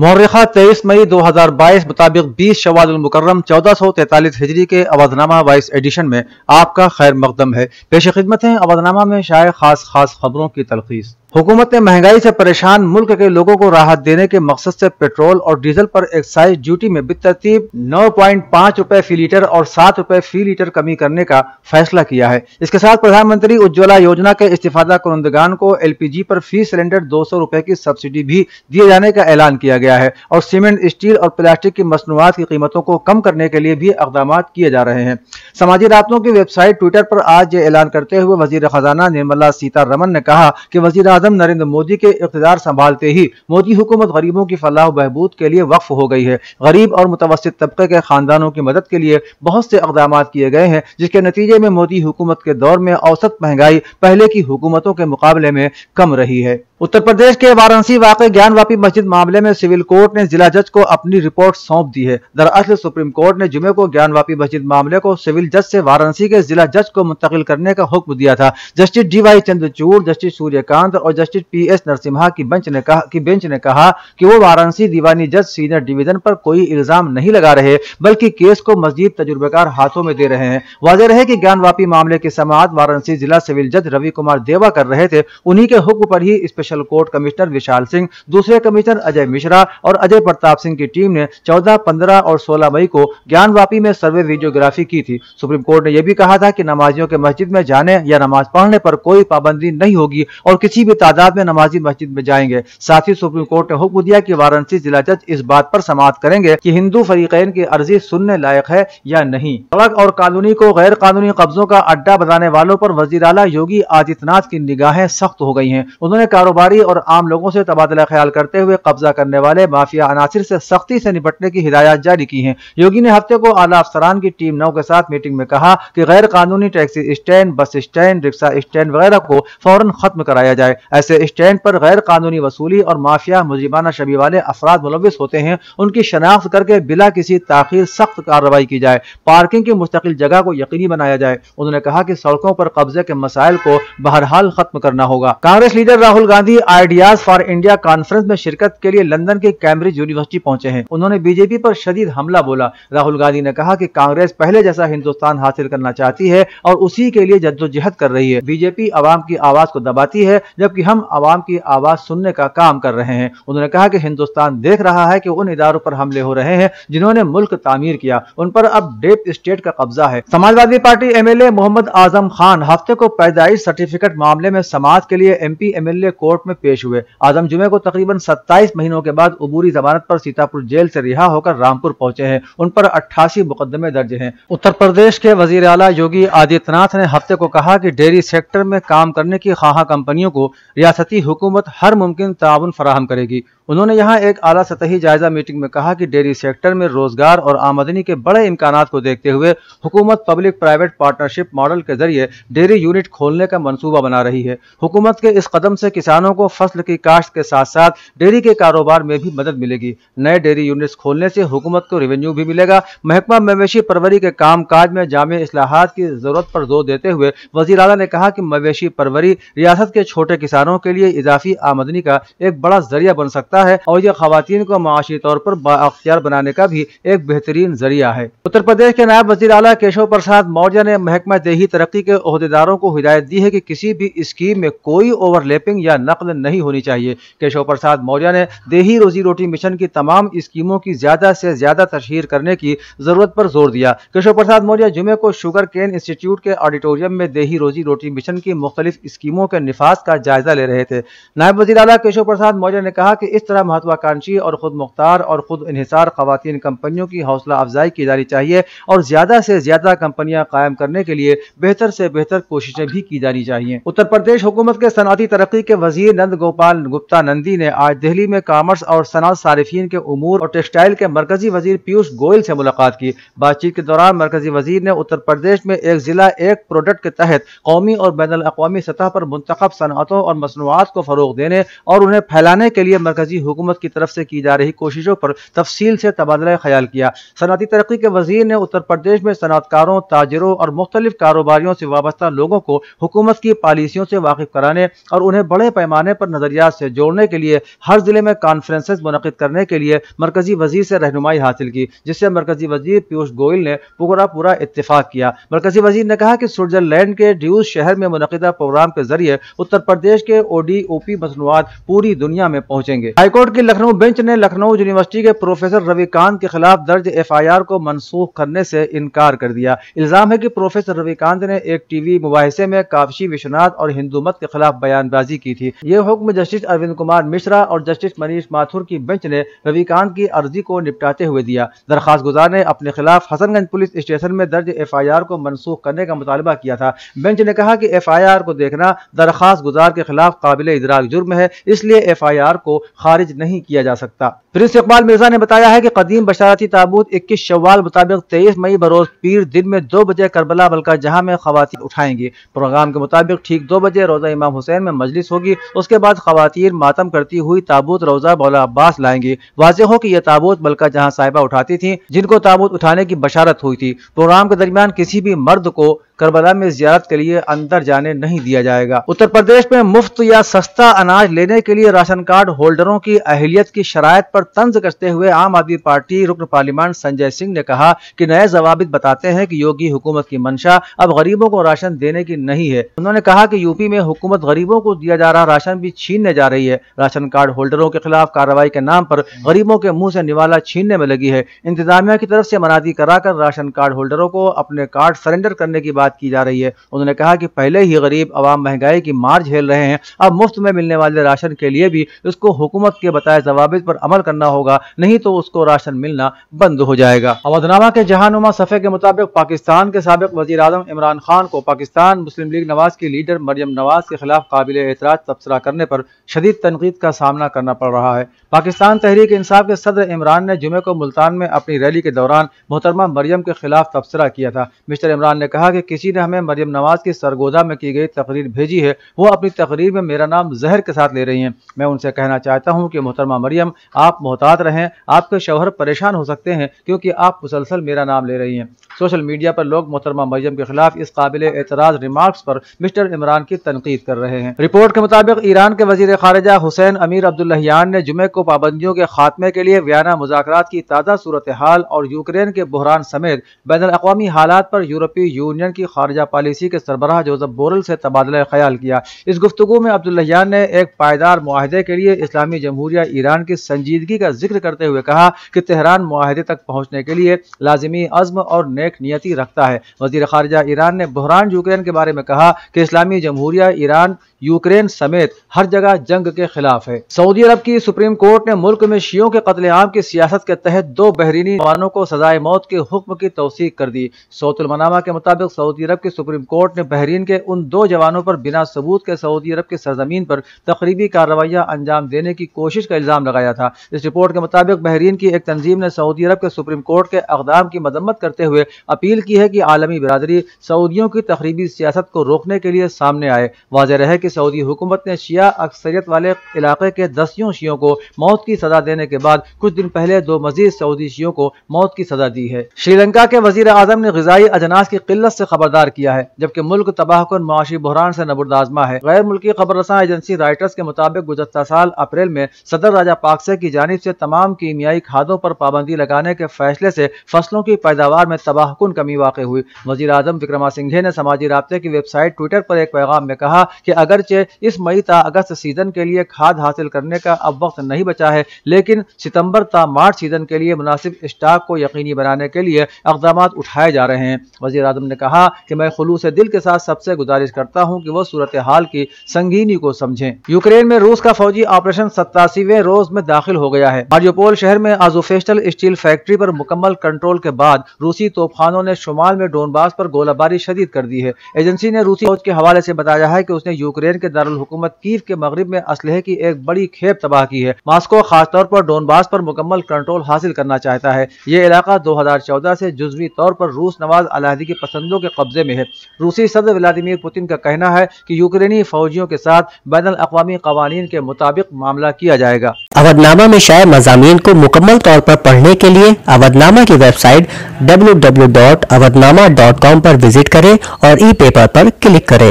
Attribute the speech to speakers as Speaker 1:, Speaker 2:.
Speaker 1: मौर्रिखा 23 मई 2022 मुताबिक 20 शवाल मुकर्रम 1443 हिजरी के अवधनामा 22 एडिशन में आपका खैर मकदम है। पेश खिदमत है अवधनामा में शाये खास खबरों की तलखीस। हुकूमत ने महंगाई से परेशान मुल्क के लोगों को राहत देने के मकसद से पेट्रोल और डीजल पर एक्साइज ड्यूटी में बितरतीब 9.5 रुपए फी लीटर और 7 रुपए फी लीटर कमी करने का फैसला किया है। इसके साथ प्रधानमंत्री उज्ज्वला योजना के इस्तिफादा कुनंदगान को LPG पर फी सिलेंडर 200 रुपए की सब्सिडी भी दिए जाने का ऐलान किया गया है और सीमेंट, स्टील और प्लास्टिक की मसनूआत की कीमतों को कम करने के लिए भी इक़दाम किए जा रहे हैं। समाजी राब्तों की वेबसाइट ट्विटर पर आज ये ऐलान करते हुए वजीर खजाना निर्मला सीतारमन ने कहा कि वजीर आजम नरेंद्र मोदी के इक़्तिदार संभालते ही मोदी हुकूमत गरीबों की फलाह बहबूद के लिए वक्फ हो गई है। गरीब और मुतवस्सित तबके के खानदानों की मदद के लिए बहुत से इक़दाम किए गए हैं, जिसके नतीजे में मोदी हुकूमत के दौर में औसत महंगाई पहले की हुकूमतों के मुकाबले में कम रही है। उत्तर प्रदेश के वाराणसी वाक़े ज्ञानवापी मस्जिद मामले में सिविल कोर्ट ने जिला जज को अपनी रिपोर्ट सौंप दी है। दरअसल सुप्रीम कोर्ट ने जुमे को ज्ञानवापी मस्जिद मामले को सिविल जज से वाराणसी के जिला जज को मुंतकिल करने का हुक्म दिया था। Justice DY Chandrachud, justice Suryakant और जस्टिस PS नरसिम्हा की बेंच ने कहा कि वो वाराणसी दीवानी जज सीनियर डिवीजन पर कोई इल्जाम नहीं लगा रहे, बल्कि केस को मजीद तजुर्बेकार हाथों में दे रहे हैं। वाज़ेह रहे कि ज्ञानवापी मामले की समाअत वाराणसी जिला सिविल जज रवि कुमार देवा कर रहे थे। उन्हीं के हुक्म पर ही special court commissioner Vishal Singh, दूसरे कमिश्नर अजय मिश्रा और अजय प्रताप सिंह की टीम ने 14, 15 और 16 मई को ज्ञानवापी में सर्वे वीडियोग्राफी की थी। सुप्रीम कोर्ट ने यह भी कहा था कि नमाजियों के मस्जिद में जाने या नमाज पढ़ने पर कोई पाबंदी नहीं होगी और किसी भी तादाद में नमाजी मस्जिद में जाएंगे। साथ ही सुप्रीम कोर्ट ने हुक्म दिया कि वाराणसी जिला जज इस बात पर समाअत करेंगे कि हिंदू फरीकैन की अर्जी सुनने लायक है या नहीं। सड़क और कॉलोनी को गैर कानूनी कब्जों का अड्डा बनाने वालों पर वजीर आला योगी आदित्यनाथ की निगाहें सख्त हो गई हैं। उन्होंने कारोबारी और आम लोगों से तबादला ख्याल करते हुए कब्जा करने वाले माफिया अनासिर से सख्ती से निपटने की हिदायत जारी की हैं। योगी ने हफ्ते को आला अफसरान की टीम 9 के साथ मीटिंग में कहा कि गैर कानूनी taxi stand, bus stand, rickshaw stand वगैरह को फौरन खत्म कराया जाए। ऐसे स्टैंड पर गैर कानूनी वसूली और माफिया मुजरिमाना शबी वाले अफराद मुलविस होते हैं, उनकी शनाख्त करके बिला किसी ताखीर सख्त कार्रवाई की जाए। पार्किंग की मुस्तकिल जगह को यकीनी बनाया जाए। उन्होंने कहा कि सड़कों पर कब्जे के मसाइल को बहरहाल खत्म करना होगा। Congress leader Rahul Gandhi ideas for India conference में शिरकत के लिए लंदन के कैम्ब्रिज यूनिवर्सिटी पहुंचे हैं। उन्होंने बीजेपी पर शदीद हमला बोला। राहुल गांधी ने कहा कि कांग्रेस पहले जैसा हिंदुस्तान हासिल करना चाहती है और उसी के लिए जद्दोजहद कर रही है। बीजेपी आवाम की आवाज को दबाती है, जबकि हम आवाम की आवाज सुनने का काम कर रहे हैं। उन्होंने कहा कि हिंदुस्तान देख रहा है कि उन इदारों पर हमले हो रहे हैं जिन्होंने मुल्क तामीर किया, उन पर अब डीप स्टेट का कब्जा है। समाजवादी पार्टी MLA मोहम्मद आजम खान हफ्ते को पैदाइश सर्टिफिकेट मामले में समाअत के लिए MP MLA कोर्ट में पेश हुए। आजम जुमे को तकरीबन 27 महीनों के बाद उबूरी जमानत पर सीतापुर जेल से रिहा होकर रामपुर पहुंचे हैं। उन पर 88 मुकदमे दर्ज हैं। उत्तर प्रदेश के वजीर आला योगी आदित्यनाथ ने हफ्ते को कहा कि डेयरी सेक्टर में काम करने की ख्वाहा कंपनियों को रियासती हुकूमत हर मुमकिन ताउन फराहम करेगी। उन्होंने यहाँ एक आला सतही जायजा मीटिंग में कहा कि डेयरी सेक्टर में रोजगार और आमदनी के बड़े इम्कानात को देखते हुए हुकूमत पब्लिक प्राइवेट पार्टनरशिप मॉडल के जरिए डेयरी यूनिट खोलने का मंसूबा बना रही है। हुकूमत के इस कदम से किसानों को फसल की काश्त के साथ साथ डेयरी के कारोबार में भी मदद मिलेगी। नए डेयरी यूनिट्स खोलने से हुकूमत को रेवेन्यू भी मिलेगा। महकमा मवेशी परवरी के काम काज में जामे इस्लाहात की जरूरत पर जोर देते हुए वजीर आला ने कहा कि मवेशी परवरी रियासत के छोटे किसानों के लिए इजाफी आमदनी का एक बड़ा जरिया बन सकता है और यह खवातीन को माशी तौर पर बाअख्तियार बनाने का भी एक बेहतरीन जरिया है। उत्तर प्रदेश के नायब वजीर आला केशव प्रसाद मौर्य ने महकमा देही तरक्की के ओहदेदारों को हिदायत दी है कि किसी भी स्कीम में कोई ओवरलैपिंग या नकल नहीं होनी चाहिए। केशव प्रसाद मौर्य ने देही रोजी रोटी मिशन की तमाम स्कीमों की ज्यादा से ज्यादा तशहीर करने की जरूरत पर जोर दिया। केशव प्रसाद मौर्य जुमे को शुगर केन इंस्टीट्यूट के ऑडिटोरियम में देही रोजी रोटी मिशन की मुख्तलिफ स्कीमों के निफाज का जायजा ले रहे थे। नायब वजीर आला केशव प्रसाद मौर्य ने कहा कि इस तरह महत्वाकांक्षी और खुद मुख्तार और खुद इन्हिसार खवातीन कंपनियों की हौसला अफजाई की जानी चाहिए और ज्यादा से ज्यादा कंपनियां कायम करने के लिए बेहतर से बेहतर कोशिशें भी की जानी चाहिए। उत्तर प्रदेश हुकूमत के सनअती तरक्की के वजीर नंद गोपाल गुप्ता नंदी ने आज दिल्ली में कॉमर्स और सनअत सारिफीन के उमूर और टेक्सटाइल के मरकजी वजीर पीयूष गोयल से मुलाकात की। बातचीत के दौरान मरकजी वजीर ने उत्तर प्रदेश में एक जिला एक प्रोडक्ट के तहत कौमी और बैनुल अक़वामी सतह पर मुंतखब सनअतों और मसनूआत को फरोग देने और उन्हें फैलाने के लिए मरकजी हुकूमत की तरफ से की जा रही कोशिशों पर तफसील से तबादला ख्याल किया। सनअती तरक्की के वजीर ने उत्तर प्रदेश में सनअतकारों, ताजिरों और मुख्तलिफ कारोबारियों से वाबस्ता लोगों को हुकूमत की पॉलिसियों से वाकिफ कराने और उन्हें बड़े पैमाने पैमाने पर नजरियात से जोड़ने के लिए हर जिले में कॉन्फ्रेंसेस मुनक़िद करने के लिए मरकजी वजीर से रहनुमाई हासिल की, जिससे मरकजी वजीर पीयूष गोयल ने पूरा इत्तेफाक किया। मरकजी वजीर ने कहा कि स्विट्जरलैंड के ड्यूज शहर में मुनक़िदा प्रोग्राम के जरिए उत्तर प्रदेश के OD-OP मसनूआत पूरी दुनिया में पहुंचेंगे। हाईकोर्ट की लखनऊ बेंच ने लखनऊ यूनिवर्सिटी के प्रोफेसर रविकांत के खिलाफ दर्ज FIR को मनसूख करने से इनकार कर दिया। इल्जाम है कि प्रोफेसर रविकांत ने एक टीवी मुबाहिसे में काशी विश्वनाथ और हिंदू मत के खिलाफ बयानबाजी की थी। ये हुक्म जस्टिस अरविंद कुमार मिश्रा और जस्टिस मनीष माथुर की बेंच ने रविकांत की अर्जी को निपटाते हुए दिया। दरखास्त गुजार ने अपने खिलाफ हसनगंज पुलिस स्टेशन में दर्ज FIR को मनसूख करने का मुतालबा किया था। बेंच ने कहा कि FIR को देखना दरखास्त गुजार के खिलाफ काबिले इदराक जुर्म है, इसलिए FIR को खारिज नहीं किया जा सकता। प्रिंस इकबाल मिर्जा ने बताया है कि कदीम बशारती ताबूत 21 शव्वाल मुताबिक 23 मई बरोज पीर दिन में 2 बजे करबला बल्का जहां में खवातीन उठाएंगी। प्रोग्राम के मुताबिक ठीक 2 बजे रोजा इमाम हुसैन में मजलिस होगी। उसके बाद खवातीन मातम करती हुई ताबूत रोजा मौला अब्बास लाएंगी। वाज़ेह हो कि यह ताबूत बल्का जहां साहिबा उठाती थी, जिनको ताबूत उठाने की बशारत हुई थी। प्रोग्राम के दरमियान किसी भी मर्द को करबला में जियारत के लिए अंदर जाने नहीं दिया जाएगा। उत्तर प्रदेश में मुफ्त या सस्ता अनाज लेने के लिए राशन कार्ड होल्डरों की अहलियत की शराइत पर तंज कसते हुए आम आदमी पार्टी रुकन पार्लियामेंट संजय सिंह ने कहा कि नए जवाबित बताते हैं कि योगी हुकूमत की मंशा अब गरीबों को राशन देने की नहीं है। उन्होंने कहा कि यूपी में हुकूमत गरीबों को दिया जा रहा राशन भी छीनने जा रही है। राशन कार्ड होल्डरों के खिलाफ कार्रवाई के नाम पर गरीबों के मुंह से निवाला छीनने में लगी है। इंतजामिया की तरफ से मनादी कराकर राशन कार्ड होल्डरों को अपने कार्ड सरेंडर करने की बात की जा रही है। उन्होंने कहा कि पहले ही गरीब अवाम महंगाई की मार झेल रहे हैं, अब मुफ्त में मिलने वाले राशन के लिए भी उसको हुकूमत के बताए जवाबित पर अमल करना होगा, नहीं तो उसको राशन मिलना बंद हो जाएगा। अवधनामा के जहानुमा सफ़े के मुताबिक पाकिस्तान के साबिक वज़ीर आज़म इमरान खान को पाकिस्तान मुस्लिम लीग नवाज की लीडर मरियम नवाज के खिलाफ काबिले एतराज तबसरा करने पर शदीद तनकीद का सामना करना पड़ रहा है। पाकिस्तान तहरीक इंसाफ के सदर इमरान ने जुमे को मुल्तान में अपनी रैली के दौरान मोहतरमा मरियम के खिलाफ तबसरा किया था। मिस्टर इमरान ने कहा कि किसी ने हमें मरियम नवाज की सरगोदा में की गई तकरीर भेजी है, वो अपनी तकरीर में मेरा नाम जहर के साथ ले रही हैं। मैं उनसे कहना चाहता हूं कि मोहतरमा मरियम, आप मोहतात रहें, आपके शौहर परेशान हो सकते हैं क्योंकि आप मुसलसल मेरा नाम ले रही हैं। सोशल मीडिया पर लोग मोहतरमा मरियम के खिलाफ इस काबिले एतराज रिमार्क्स पर मिस्टर इमरान की तनकीद कर रहे हैं। रिपोर्ट के मुताबिक ईरान के वजीर खारिजा हुसैन अमीर अब्दुल्लाहियान ने जुमे को पाबंदियों के खात्मे के लिए वियना मुज़ाकरात की ताज़ा सूरत हाल और यूक्रेन के बहरान समेत बैनुल अक़वामी हालात पर यूरोपीय यूनियन की खारजा पॉलिसी के सरबराह जोसेफ बोरेल से तबादला ख्याल किया। इस गुफ्तगू में अब्दुल्लाहियान ने एक पायदार मुआहदे के लिए इस्लामी जमहूरिया ईरान की संजीदगी का जिक्र करते हुए कहा कि तेहरान मुआहदे तक पहुंचने के लिए लाजिमी अज़्म और नेक नियति रखता है। वज़ीर खारिजा ईरान ने बहरान यूक्रेन के बारे में कहा कि इस्लामी जमहूरिया ईरान यूक्रेन समेत हर जगह जंग के खिलाफ है। सऊदी अरब की सुप्रीम कोर्ट ने मुल्क में शियों के कत्लेआम की सियासत के तहत 2 बहरीनी जवानों को सजाए मौत के हुक्म की तौसीक कर दी। सऊतुल मनामा के मुताबिक सऊदी अरब की सुप्रीम कोर्ट ने बहरीन के उन 2 जवानों पर बिना सबूत के सऊदी अरब की सरजमीन पर तकरीबी कार्रवाइयां अंजाम देने की कोशिश का इल्जाम लगाया था। इस रिपोर्ट के मुताबिक बहरीन की एक तंजीम ने सऊदी अरब के सुप्रीम कोर्ट के अक़दाम की मजम्मत करते हुए अपील की है कि आलमी बिरादरी सऊदियों की तकरीबी सियासत को रोकने के लिए सामने आए। वाज़ेह रहे कि सऊदी हुकूमत ने शिया अक्सरियत वाले इलाके के 10 शियों को मौत की सजा देने के बाद कुछ दिन पहले 2 मजीद सऊदी शियों को मौत की सजा दी है। श्रीलंका के वजीर आजम ने ग़िज़ाई अजनास की किल्लत से खबरदार किया है, जबकि मुल्क तबाहकुन मुआशी बहरान से नबुर्दाज़मा है। गैर मुल्की खबर रसां एजेंसी राइटर्स के मुताबिक गुज़श्ता साल अप्रैल में सदर राजापाक्से की जानिब से तमाम कीमियाई खादों पर पाबंदी लगाने के फैसले से फसलों की पैदावार में तबाहकुन कमी वाक़ई हुई। वज़ीर आज़म विक्रमासिंघे ने समाजी राब्ते की वेबसाइट ट्विटर पर एक पैगाम में कहा कि अगरचे इस मई ता अगस्त सीजन के लिए खाद हासिल करने का अब वक्त नहीं बचा है, लेकिन सितंबर ता मार्च सीजन के लिए मुनासिब स्टॉक को यकीनी बनाने के लिए इक़दामात उठाए जा रहे हैं। वज़ीर आज़म ने कहा कि मैं खुलूस दिल के साथ सबसे गुजारिश करता हूँ कि वो सूरत हाल की संगीनी को समझें। यूक्रेन में रूस का फौजी ऑपरेशन 87वें रोज में दाखिल हो गया है। मारियोपोल शहर में आज़ोफेस्टल स्टील फैक्ट्री पर मुकम्मल कंट्रोल के बाद रूसी तोपखानों ने शुमाल में डोनबास पर गोलाबारी शदीद कर दी है। एजेंसी ने रूसी फौज के हवाले से बताया है कि उसने यूक्रेन के दारुल हुकूमत कीव के मगरिब में असलहे की एक बड़ी खेप तबाह की है। मास्को खासतौर पर डोनबास पर मुकम्मल कंट्रोल हासिल करना चाहता है। ये इलाका 2014 से जुज़वी तौर पर रूस नवाज अलहदगी पसंदों के कब्जे में है। रूसी सदर व्लादिमीर पुतिन का कहना है कि यूक्रेनी फौजियों के साथ बैनुल अक़वामी क़वानीन के मुताबिक मामला किया जाएगा।
Speaker 2: अवधनामा में शाये मज़ामीन को मुकम्मल तौर पर पढ़ने के लिए अवधनामा की वेबसाइट www.awadhnama.com पर विजिट करें और ई पेपर पर क्लिक करें।